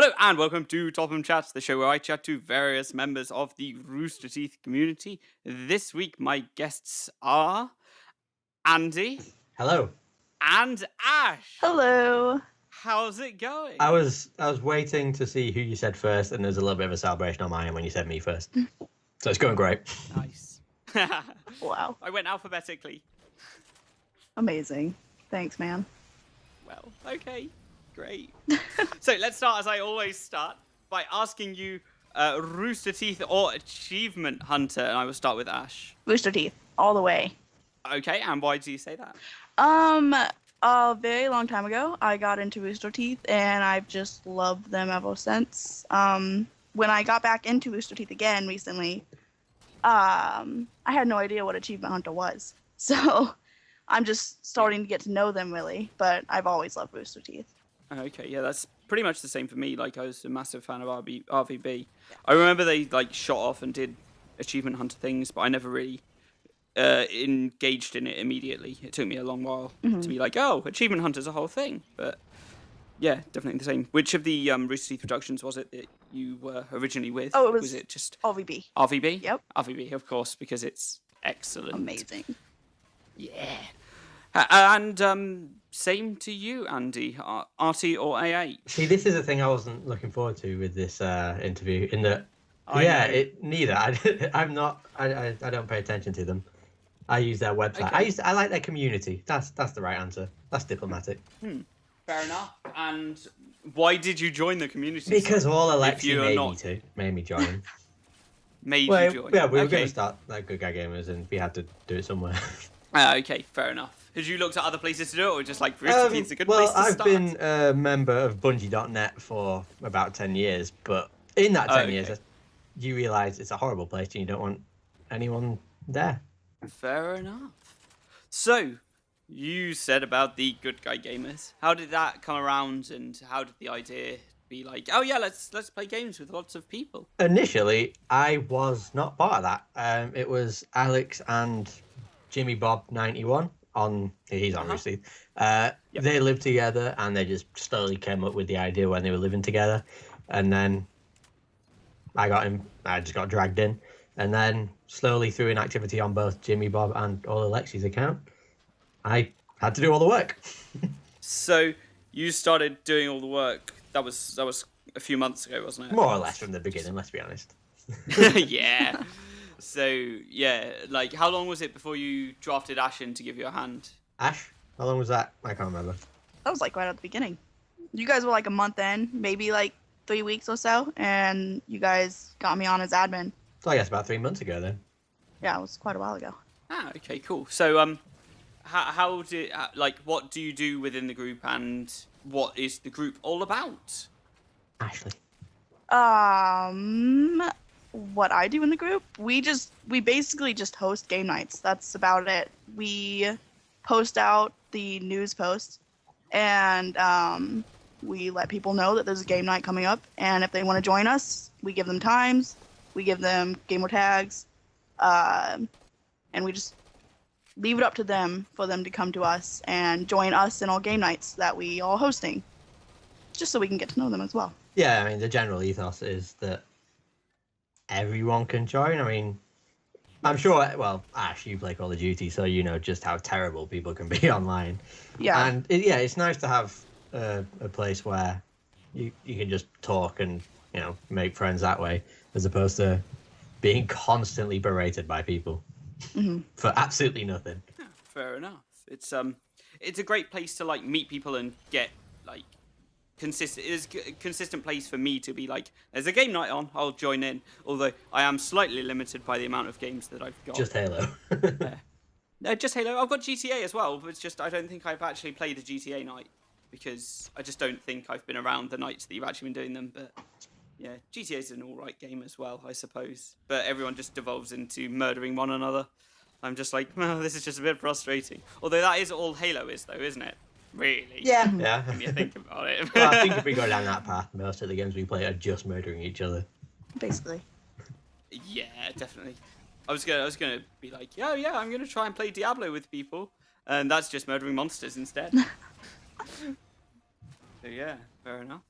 Hello and welcome to Topham Chats, the show where I chat to various members of the Rooster Teeth community. This week my guests are Andy Hello. and Ash. Hello. How's it going? I was waiting to see who you said first, and there's a little bit of a celebration on mine when you said me first. So it's going great. Nice. Wow. I went alphabetically. Amazing. Thanks, man. Well, okay. Great. So let's start as I always start by asking you Rooster Teeth or Achievement Hunter, and I will start with Ash. Rooster Teeth, all the way. Okay, and why do you say that? A very long time ago, I got into Rooster Teeth, and I've just loved them ever since. When I got back into Rooster Teeth again recently, I had no idea what Achievement Hunter was. So I'm just starting to get to know them, really, but I've always loved Rooster Teeth. Okay, yeah, that's pretty much the same for me. Like, I was a massive fan of RVB. I remember they, like, shot off and did Achievement Hunter things, but I never really engaged in it immediately. It took me a long while to be like, oh, Achievement Hunter's a whole thing. But, yeah, definitely the same. Which of the Rooster Teeth productions was it that you were originally with? Oh, it was it just RVB. RVB? Yep. RVB, of course, because it's excellent. Amazing. Yeah. And same to you, Andy. RT or AA? See, this is the thing I wasn't looking forward to with this interview. In that, neither. I'm not. I don't pay attention to them. I use their website. Okay. I like their community. That's the right answer. That's diplomatic. Fair enough. And why did you join the community? Because all Alexi you're made not- made me join. Made Well, you join? yeah, we were Okay. going to start like Good Guy Gamers, and we had to do it somewhere. Okay, fair enough. Had you looked at other places to do it, or just like Rooster Teeth's a good well, place to I've start? been a member of Bungie.net for about 10 years, but in that 10 years, you realise it's a horrible place and you don't want anyone there. Fair enough. So, you said about the Good Guy Gamers. How did that come around, and how did the idea be like, oh yeah, let's play games with lots of people? Initially, I was not part of that. It was Alex and Jimmy Bob 91 he's on Rooster Teeth. They lived together and they just slowly came up with the idea when they were living together. And then I just got dragged in. And then slowly through an activity on both Jimmy Bob and all Alexi's account, I had to do all the work. So, you started doing all the work. That was a few months ago, wasn't it? More or less from the beginning, let's be honest. Yeah. So, yeah, like, how long was it before you drafted Ash in to give you a hand? Ash, how long was that? I can't remember. That was like right at the beginning. You guys were like a month in, maybe like 3 weeks or so, and you guys got me on as admin. So I guess about 3 months ago then. Yeah, it was quite a while ago. Ah, okay, cool. So, what do you do within the group, and what is the group all about? Ashley. What I do in the group, we basically just host game nights. That's about it. We post out the news posts, and we let people know that there's a game night coming up, and if they want to join us, we give them times, we give them gamer tags, and we just leave it up to them for them to come to us and join us in all game nights that we are hosting, just so we can get to know them as well. Yeah, I mean, the general ethos is that everyone can join. I mean, I'm sure, well, Ash, you play Call of Duty, so you know just how terrible people can be online. Yeah. And, it's nice to have a place where you can just talk and, make friends that way, as opposed to being constantly berated by people for absolutely nothing. Yeah, fair enough. It's a great place to, like, meet people and get, like, consistent. It is a consistent place for me to be like, there's a game night on, I'll join in. Although I am slightly limited by the amount of games that I've got. Just Halo. No, just Halo. I've got GTA as well, but it's just I don't think I've actually played a GTA night because I just don't think I've been around the nights that you've actually been doing them. But yeah, GTA is an alright game as well, I suppose. But everyone just devolves into murdering one another. I'm just like, oh, this is just a bit frustrating. Although that is all Halo is, though, isn't it? Really? Yeah. When you think about it. Well, I think if we go down that path, most of the games we play are just murdering each other. Basically. Yeah, definitely. I was gonna be like, yeah, I'm gonna try and play Diablo with people, and that's just murdering monsters instead. So yeah, fair enough.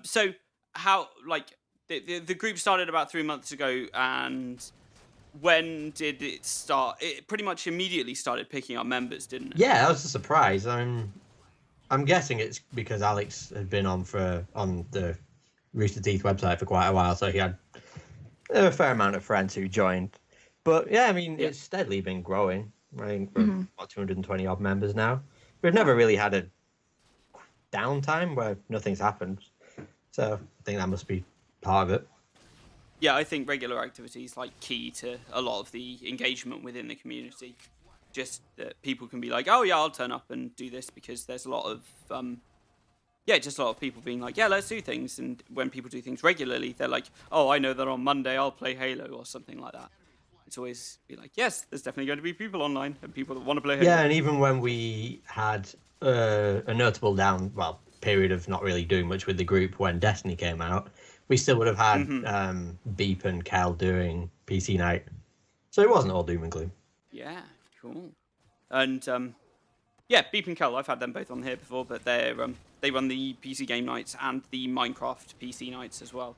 So how like the group started about 3 months ago, and when did it start? It pretty much immediately started picking up members, didn't it? Yeah, that was a surprise. I'm guessing it's because Alex had been on the Rooster Teeth website for quite a while, so he had a fair amount of friends who joined. But yeah, I mean, it's steadily been growing. I think we're about 220 odd members now. We've never really had a downtime where nothing's happened, so I think that must be part of it. Yeah, I think regular activity is like key to a lot of the engagement within the community. Just that people can be like, oh yeah, I'll turn up and do this, because there's a lot of just a lot of people being like, yeah, let's do things. And when people do things regularly, they're like, oh, I know that on Monday I'll play Halo or something like that. It's always be like, yes, there's definitely going to be people online and people that want to play Halo. Yeah, and even when we had a notable period of not really doing much with the group when Destiny came out, we still would have had Beep and Cal doing PC night. So it wasn't all doom and gloom. Yeah, cool. And Beep and Cal, I've had them both on here before, but they run the PC game nights and the Minecraft PC nights as well.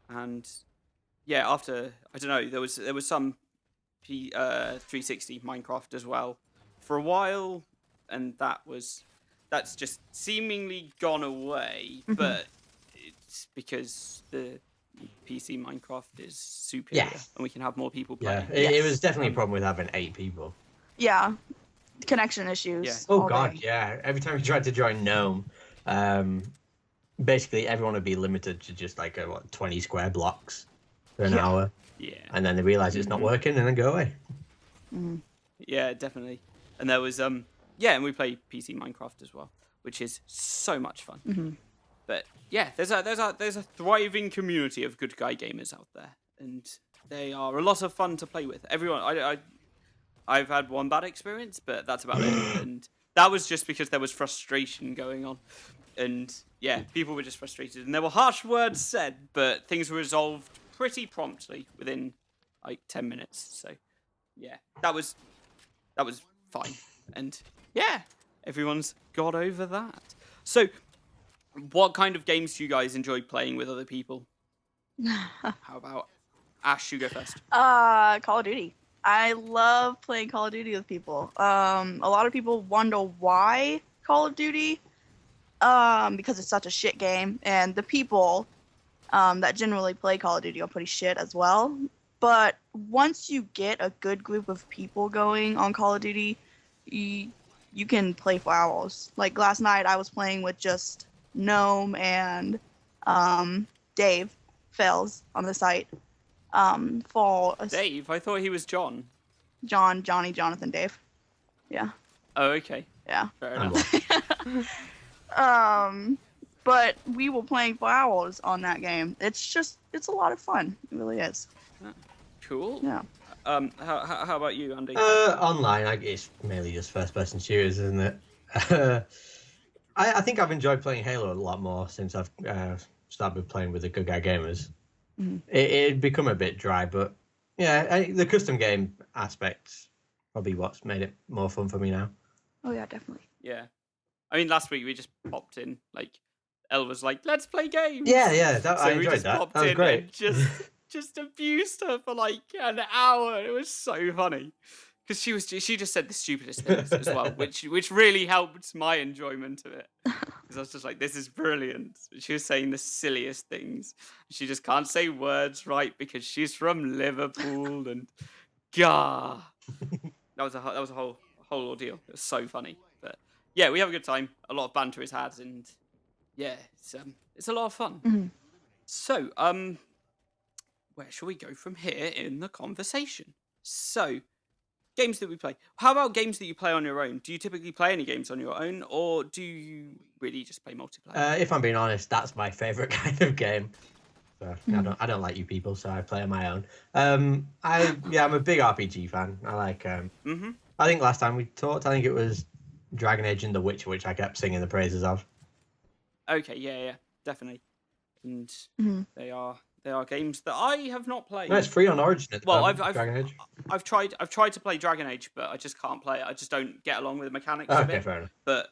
And yeah, after, I don't know, there was some 360 Minecraft as well for a while, and that's just seemingly gone away, but it's because the PC Minecraft is superior and we can have more people playing. Yeah, it was definitely a problem with having 8 people. Yeah, connection issues. Yeah. Oh god, yeah. Every time you tried to join Gnome, basically everyone would be limited to just like 20 square blocks for an hour. Yeah. And then they realize it's not working and then go away. Yeah, definitely. And there was and we play PC Minecraft as well, which is so much fun. But yeah, there's a thriving community of good guy gamers out there, and they are a lot of fun to play with. Everyone, I've had one bad experience, but that's about it. And that was just because there was frustration going on, and yeah, people were just frustrated, and there were harsh words said, but things were resolved pretty promptly within like 10 minutes. So yeah, that was fine, and yeah, everyone's got over that. So what kind of games do you guys enjoy playing with other people? How about Ash, you go first. Call of Duty. I love playing Call of Duty with people. A lot of people wonder why Call of Duty, because it's such a shit game, and the people that generally play Call of Duty are pretty shit as well. But once you get a good group of people going on Call of Duty, you can play for hours. Like last night, I was playing with just Gnome and Dave Fells on the site. Dave? I thought he was John. Johnny, Jonathan, Dave. Yeah. Oh, okay. Yeah. Fair enough. But we were playing for hours on that game. It's a lot of fun. It really is. Cool. Yeah. How about you, Andy? Online, it's mainly just first-person shooters, isn't it? I think I've enjoyed playing Halo a lot more since I've started playing with the Good Guy Gamers. It'd become a bit dry, but yeah, the custom game aspect's probably what's made it more fun for me now. Oh yeah, definitely. Yeah. I mean, last week we just popped in, like, Elle was like, let's play games. Yeah, I we enjoyed just that. popped That was in great. and just abused her for like an hour. It was so funny. Because she just said the stupidest things as well, which really helped my enjoyment of it. Because I was just like, this is brilliant. She was saying the silliest things. She just can't say words right because she's from Liverpool, and gah. That was a whole ordeal. It was so funny. But yeah, we have a good time. A lot of banter is had, and yeah, it's a lot of fun. So where shall we go from here in the conversation? So, games that we play. How about games that you play on your own? Do you typically play any games on your own, or do you really just play multiplayer? If I'm being honest, that's my favourite kind of game. So I don't like you people, so I play on my own. I'm a big RPG fan. I like. I think last time we talked, I think it was Dragon Age and The Witcher, which I kept singing the praises of. Okay, yeah, definitely. And they are games that I have not played. No, it's free on Origin at the moment, Dragon Age. I've tried to play Dragon Age, but I just can't play it. I just don't get along with the mechanics of it. Okay, fair enough. But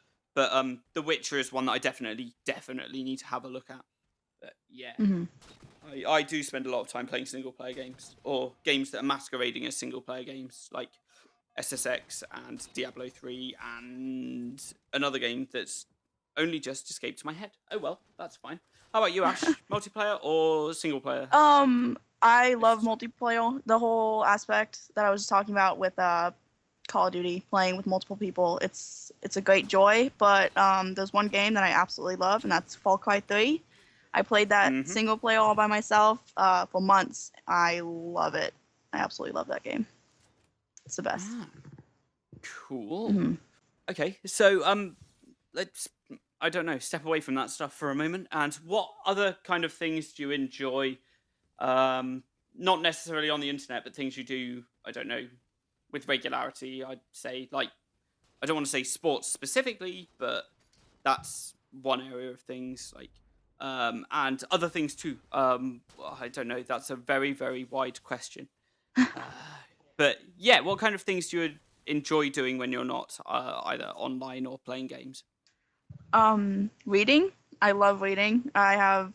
The Witcher is one that I definitely need to have a look at. But yeah. Mhm. I do spend a lot of time playing single-player games, or games that are masquerading as single-player games, like SSX and Diablo 3, and another game that's only just escaped my head. Oh well, that's fine. How about you, Ash? Multiplayer or single-player? I love multiplayer. The whole aspect that I was talking about with Call of Duty, playing with multiple people. It's a great joy. But there's one game that I absolutely love, and that's Far Cry 3. I played that Mhm. single player all by myself for months. I love it. I absolutely love that game. It's the best. Ah, cool. Mhm. Okay, so let's I don't know, step away from that stuff for a moment. And what other kind of things do you enjoy? Not necessarily on the internet, but things you do, I don't know, with regularity. I'd say, like, I don't want to say sports specifically, but that's one area of things. Like, and other things too. Well, I don't know. That's a very, very wide question. But yeah, what kind of things do you enjoy doing when you're not either online or playing games? Reading. I love reading. I have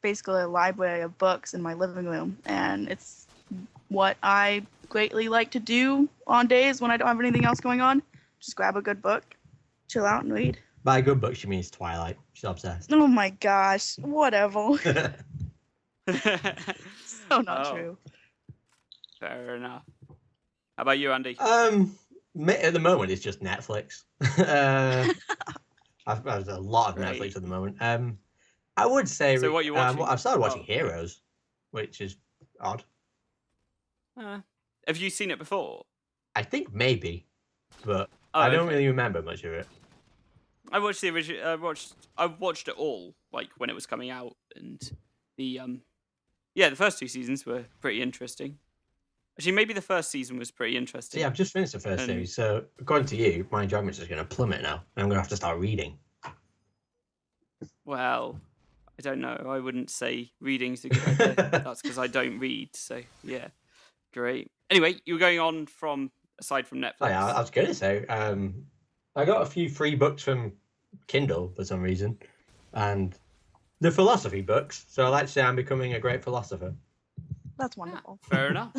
basically a library of books in my living room, and it's what I greatly like to do on days when I don't have anything else going on. Just grab a good book, chill out, and read. By good book, she means Twilight. She's obsessed. Oh my gosh, whatever. So not Oh, true. fair enough. How about you, Andy? At the moment, it's just Netflix. I've a lot of Great. Netflix at the moment. I would say. So what you watching? I've started watching Oh, okay. Heroes, which is odd. Have you seen it before? I think maybe, but Oh, I don't okay. really remember much of it. I watched the original. I watched it all, like when it was coming out, and the the first two seasons were pretty interesting. Actually, maybe the first season was pretty interesting. See, I've just finished the first And- series, so according to you, my enjoyment's just going to plummet now, and I'm going to have to start reading. Well, I don't know. I wouldn't say reading's a good idea. That's because I don't read. So yeah, great. Anyway, you were going on from aside from Netflix. Oh, yeah, I was going to say, I got a few free books from Kindle for some reason, and they're philosophy books, so I like to say I'm becoming a great philosopher. That's wonderful. Fair enough.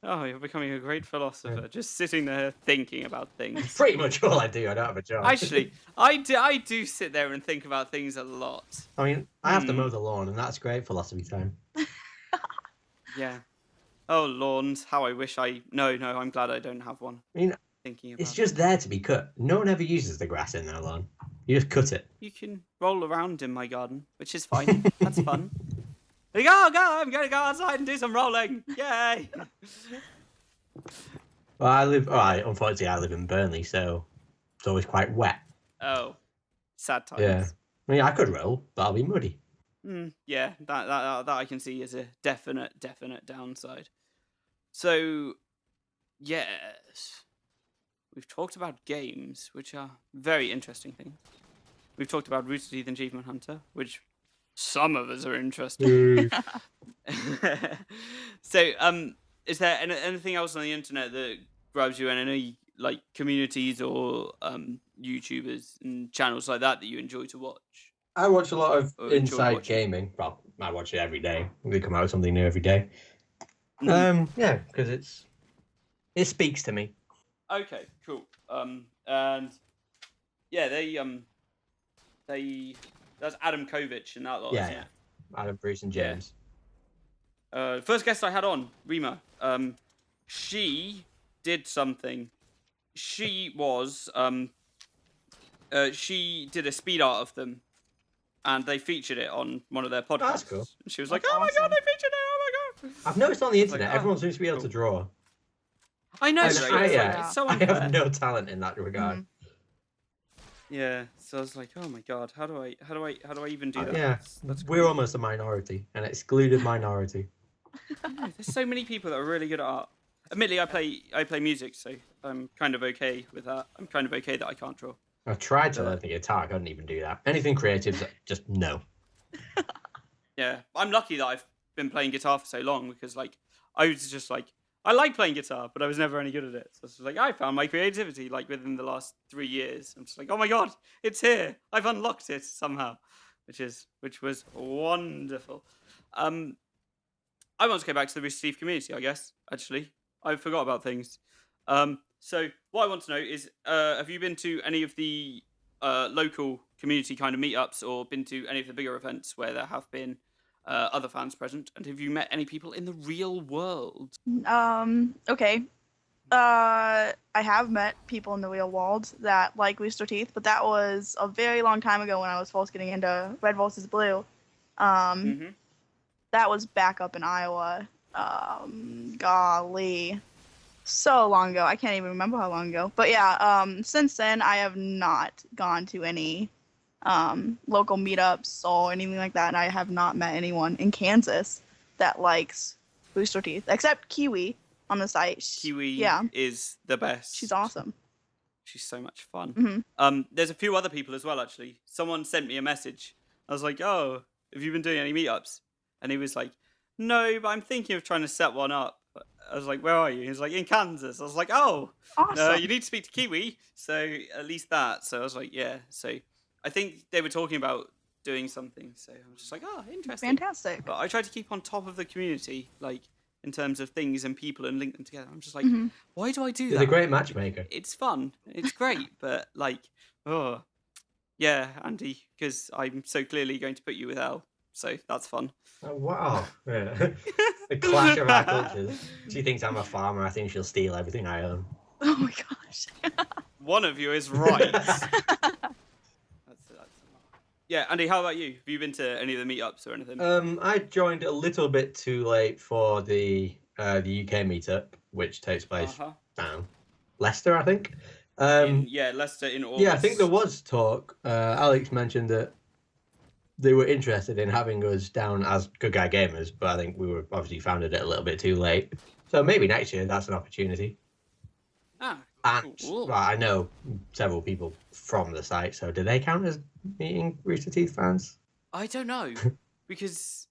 Oh, you're becoming a great philosopher, just sitting there thinking about things. Pretty much all I do. I don't have a job. Actually, I do sit there and think about things a lot. I mean, I have to mow the lawn, and that's great philosophy time. Yeah. Oh, lawns! How I wish I. No, I'm glad I don't have one. I mean, Thinking about it's just there to be cut. No one ever uses the grass in their lawn. You just cut it. You can roll around in my garden, which is fine. That's fun. Go! I'm going to go outside and do some rolling. Yay! Well, unfortunately, I live in Burnley, so it's always quite wet. Oh, sad times. Yeah. I mean, I could roll, but I'll be muddy. Yeah, that I can see as a definite downside. So, yes, we've talked about games, which are very interesting things. We've talked about Rooster Teeth and Achievement Hunter, which some of us are interested in. So, is there anything else on the internet that grabs you in any like communities or YouTubers and channels like that you enjoy to watch? I watch a lot of Or enjoy inside watching? gaming. Well, I watch it every day. They come out with something new every day. Yeah, because it speaks to me. Okay, cool. And yeah, they that's Adam Kovic and that lot. Yeah, isn't yeah. it? Adam, Bruce, and Yeah. James. First guest I had on, Rima. She did something. She was she did a speed art of them, and they featured it on one of their podcasts. That's cool. And she was That's like, "Oh my god, awesome. they featured it! Oh my god!" I've noticed on the was like, internet, oh, everyone seems to be able cool. to draw. I know, And right? I- It's, yeah. it's so I unfair. have no talent in that regard. Yeah, so I was like, "Oh my god, how do I even do that?" Yeah, That's we're cool. almost a minority, an excluded minority. Yeah, there's so many people that are really good at art. Admittedly, I play music, so I'm kind of okay with that. I'm kind of okay that I can't draw. I tried to learn the guitar, I couldn't even do that. Anything creative, just no. Yeah, I'm lucky that I've been playing guitar for so long because like I was just like I like playing guitar, but I was never any good at it. So it's like I found my creativity like within the last 3 years. I'm just like, oh my god, it's here! I've unlocked it somehow. which was wonderful. I want to go back to the Rooster Teeth community, I guess. Actually, I forgot about things. So what I want to know is, have you been to any of the local community kind of meetups, or been to any of the bigger events where there have been other fans present? And have you met any people in the real world? Okay. I have met people in the real world that like Rooster Teeth, but that was a very long time ago when I was first getting into Red vs. Blue. That was back up in Iowa. Golly. So long ago. I can't even remember how long ago. But yeah, since then, I have not gone to any local meetups or anything like that, and I have not met anyone in Kansas that likes Rooster Teeth, except Kiwi on the site. Kiwi is the best. She's awesome. She's so much fun. There's a few other people as well, actually. Someone sent me a message. I was like, oh, have you been doing any meetups? And he was like, no, but I'm thinking of trying to set one up. I was like, where are you? He was like, in Kansas. I was like, oh, awesome. You need to speak to Kiwi. So at least that. So I was like, yeah. So I think they were talking about doing something. So I was just like, oh, interesting. Fantastic. But I try to keep on top of the community, like in terms of things and people, and link them together. I'm just like, why do I do that? He's a great matchmaker. It's fun. It's great. But like, oh, yeah, Andy, because I'm so clearly going to put you with Elle. So that's fun. Oh, wow. Yeah. The clash of our cultures. She thinks I'm a farmer. I think she'll steal everything I own. Oh my gosh. One of you is right. that's... Yeah, Andy, how about you? Have you been to any of the meetups or anything? I joined a little bit too late for the UK meetup, which takes place down Leicester, I think. Leicester in August. Yeah, I think there was talk. Alex mentioned that they were interested in having us down as Good Guy Gamers, but I think we were obviously founded it a little bit too late. So maybe next year that's an opportunity. And cool. I know several people from the site, so do they count as meeting Rooster Teeth fans? I don't know, because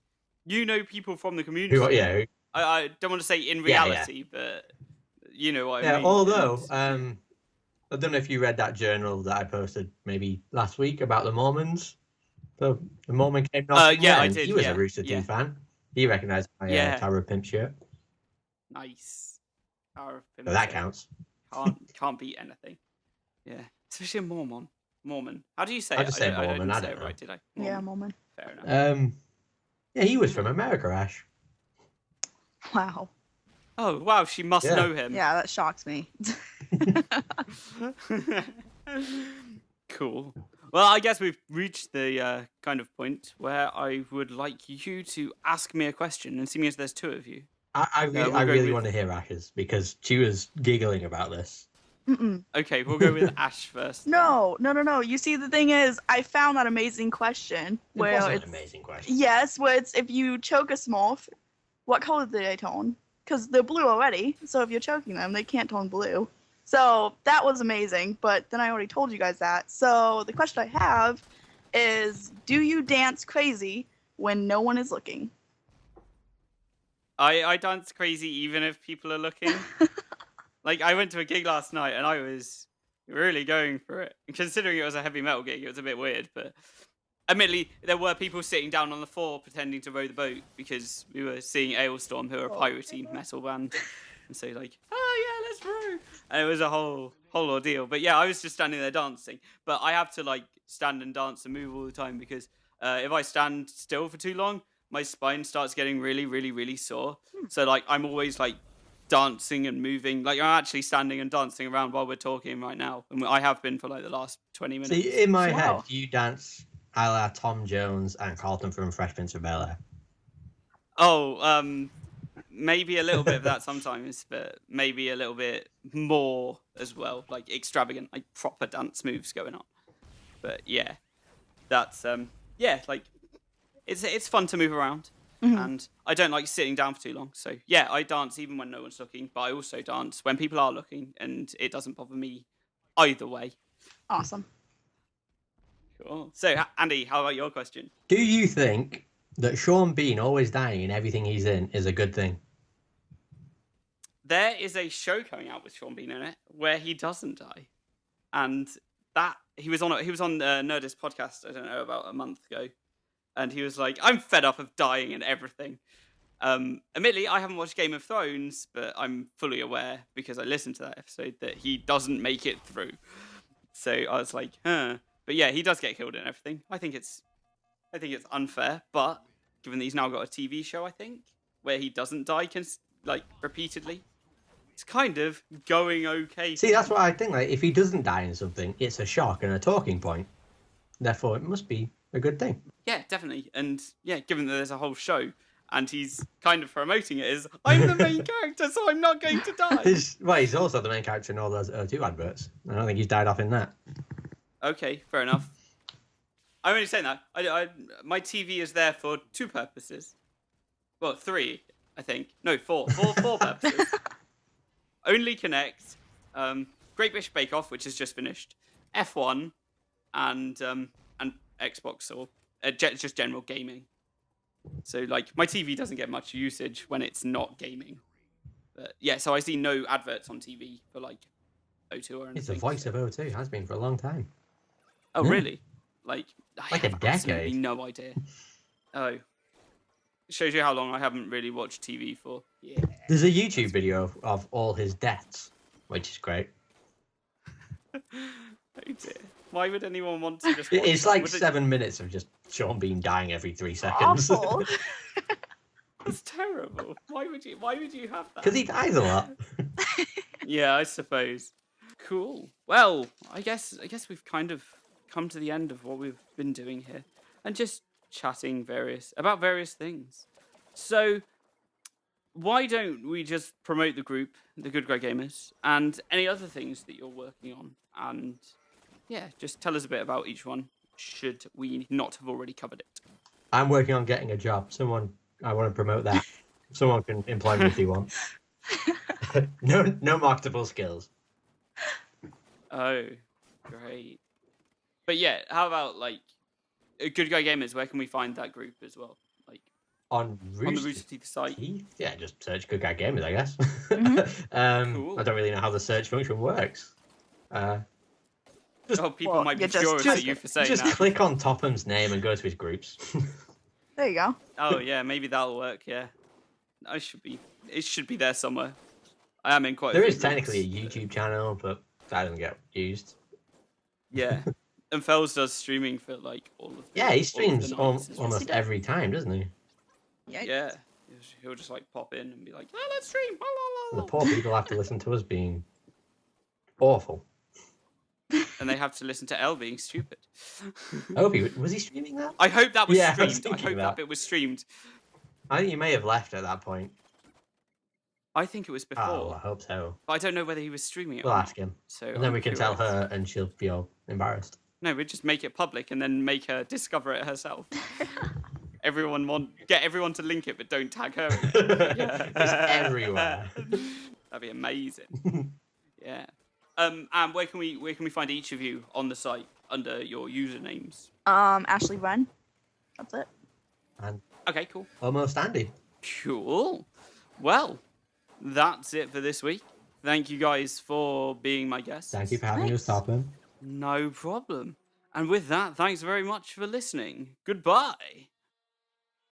you know people from the community. I don't want to say in reality, but you know what I mean. Although, I don't know if you read that journal that I posted maybe last week about the Mormons. So the Mormon came knocking. I did. He was a Rooster Teeth fan. He recognised my Tower of Pimp shirt. Nice. Tower of Pimp. So that counts. Can't beat anything. Yeah, especially a Mormon. How do you say it? I just say Mormon. I didn't say it right, did I? Mormon. Yeah, Mormon. Fair enough. Yeah, he was from America, Ash. Wow. Oh wow, she must know him. Yeah, that shocks me. Cool. Well, I guess we've reached the kind of point where I would like you to ask me a question, and seeing as there's two of you. I really want to hear Ash's, because she was giggling about this. Okay, we'll go with Ash first. No. You see, the thing is, I found that amazing question. It wasn't an amazing question. Yes, where it's if you choke a Smurf, what color do they turn? Because they're blue already, so if you're choking them, they can't turn blue. So that was amazing, but then I already told you guys that. So the question I have is, do you dance crazy when no one is looking? I dance crazy even if people are looking. Like, I went to a gig last night and I was really going for it. And considering it was a heavy metal gig, it was a bit weird. But admittedly, there were people sitting down on the floor pretending to row the boat because we were seeing Ailstorm, who are a piratey metal band. And so, like, oh yeah, let's row. And it was a whole ordeal. But yeah, I was just standing there dancing. But I have to, like, stand and dance and move all the time because if I stand still for too long, my spine starts getting really, really, really sore. So, like, I'm always, like, dancing and moving. Like, I'm actually standing and dancing around while we're talking right now. And I have been for, like, the last 20 minutes. See, in my head, you dance a la Tom Jones and Carlton from Fresh Prince of Bel-Air. Oh, maybe a little bit of that sometimes, but maybe a little bit more as well. Like, extravagant, like, proper dance moves going on. But, yeah. That's, like... It's fun to move around, and I don't like sitting down for too long. So, yeah, I dance even when no one's looking, but I also dance when people are looking, and it doesn't bother me either way. Awesome. Cool. So, Andy, how about your question? Do you think that Sean Bean always dying in everything he's in is a good thing? There is a show coming out with Sean Bean in it where he doesn't die, and that he was on Nerdist podcast. I don't know, about a month ago. and he was like, "I'm fed up of dying and everything." Admittedly, I haven't watched Game of Thrones, but I'm fully aware because I listened to that episode that he doesn't make it through. So I was like, huh. But yeah, he does get killed and everything. I think it's unfair, but given that he's now got a TV show, I think, where he doesn't die repeatedly, it's kind of going okay. See, that's what I think. Like, if he doesn't die in something, it's a shock and a talking point. Therefore, it must be a good thing. Yeah, definitely. And yeah, given that there's a whole show, and he's kind of promoting it as, I'm the main character, so I'm not going to die. He's also the main character in all those O2 adverts. I don't think he's died off in that. Okay, fair enough. I'm only saying that. My TV is there for 2 purposes. Well, 3, I think. No, 4. 4 purposes. Only Connect, Great British Bake Off, which has just finished, F1, and Xbox, or just general gaming. So, like, my TV doesn't get much usage when it's not gaming. But yeah, so I see no adverts on TV for, like, O2 or anything. It's the voice of O2, has been for a long time. Oh, Yeah. really? Like a have absolutely decade. no idea. Oh. It shows you how long I haven't really watched TV for. Yeah. There's a YouTube video of all his deaths, which is great. Oh dear. Why would anyone want to just watch It's that? like Would 7 minutes of just Sean Bean dying every 3 seconds. Awful. That's terrible. Why would you have that? Because he dies a lot. Yeah, I suppose. Cool. Well, I guess we've kind of come to the end of what we've been doing here, and just chatting about various things. So, why don't we just promote the group, the Good Guy Gamers, and any other things that you're working on, and yeah, just tell us a bit about each one. Should we not have already covered it? I'm working on getting a job. I want to promote that. Someone can employ me if they want. No marketable skills. Oh, great. But yeah, how about like Good Guy Gamers? Where can we find that group as well? Like On the Rooster Teeth site. Yeah, just search Good Guy Gamers, I guess. Cool. I don't really know how the search function works. People might be just- furious at you for saying Just that. click on Topham's name and go to his groups. There you go. Oh yeah, maybe that'll work. Yeah, it should be there somewhere. I am in quite. There a is few technically a groups, YouTube channel, but that doesn't get used. Yeah, and Fells does streaming for like all of. Yeah, he all streams of the nights as well. almost does. every time, doesn't he? Yeah, he'll just like pop in and be like, "Oh, let's stream." Blah, blah, The blah, poor people have to listen to us being awful. blah. And they have to listen to Elle being stupid. I hope was he streaming that? I hope that was Yeah, I was streamed. I thinking hope that. that bit was streamed. I think he may have left at that point. I think it was before, Oh, I hope so. but I don't know whether he was streaming it. We'll or ask not. him. So And then I'm we can tell curious. her and she'll feel embarrassed. No, we'd just make it public and then make her discover it herself. Get everyone to link it, but don't tag her. In it. Yeah. It's everywhere. That'd be amazing. Yeah. And where can we find each of you on the site under your usernames? AshleyBren. That's it. And Okay, cool. AlmostAndy. Cool. Well, that's it for this week. Thank you guys for being my guests. Thank you for having us, Thanks. Topham. No problem. And with that, thanks very much for listening. Goodbye.